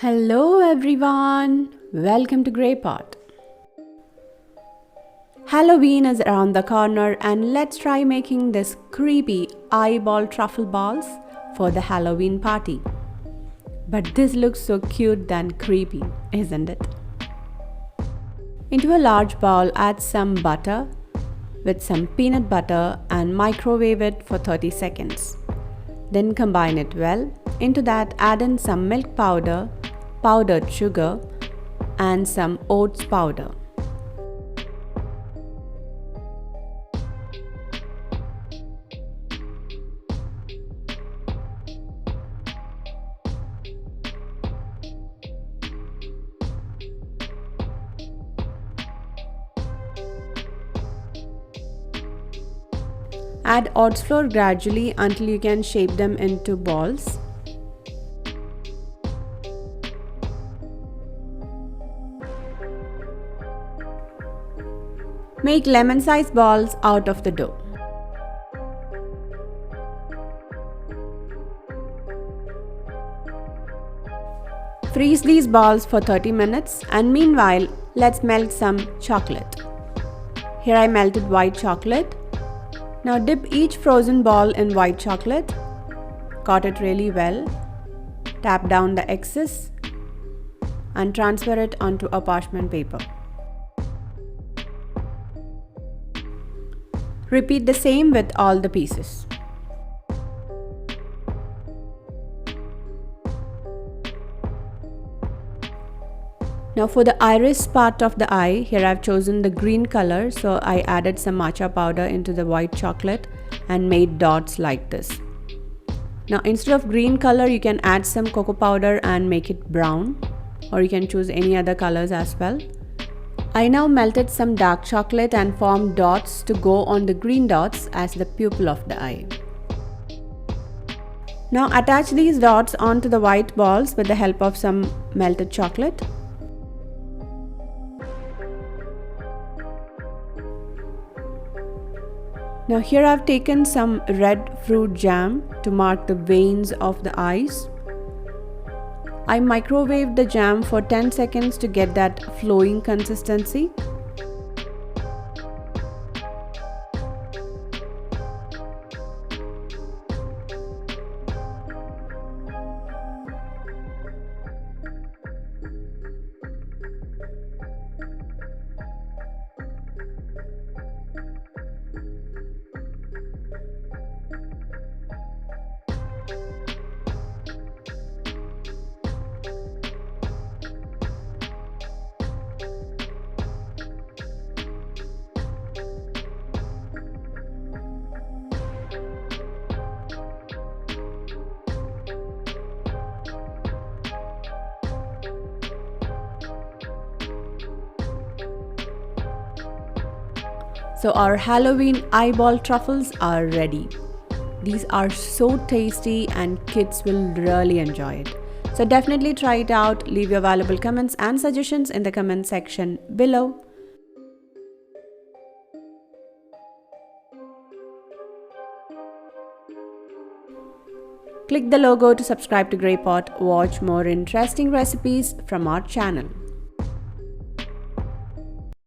Hello everyone, welcome to Grey Pot. Halloween is around the corner and let's try making this creepy eyeball truffle balls for the Halloween party. But this looks so cute than creepy, isn't it? Into a large bowl add some butter with some peanut butter and microwave it for 30 seconds. Then combine it well. Into that add in some milk powder, powdered sugar and some oats powder. Add oats flour gradually until you can shape them into balls. Make lemon-sized balls out of the dough. Freeze these balls for 30 minutes and meanwhile, let's melt some chocolate. Here I melted white chocolate. Now dip each frozen ball in white chocolate. Coat it really well. Tap down the excess and transfer it onto a parchment paper. Repeat the same with all the pieces. Now for the iris part of the eye, here I've chosen the green color, so I added some matcha powder into the white chocolate and made dots like this. Now instead of green color, you can add some cocoa powder and make it brown, or you can choose any other colors as well. I now melted some dark chocolate and formed dots to go on the green dots as the pupil of the eye. Now attach these dots onto the white balls with the help of some melted chocolate. Now here I've taken some red fruit jam to mark the veins of the eyes. I microwaved the jam for 10 seconds to get that flowing consistency. So our Halloween eyeball truffles are ready. These are so tasty and kids will really enjoy it. So definitely try it out. Leave your valuable comments and suggestions in the comment section below. Click the logo to subscribe to Grey Pot. Watch more interesting recipes from our channel.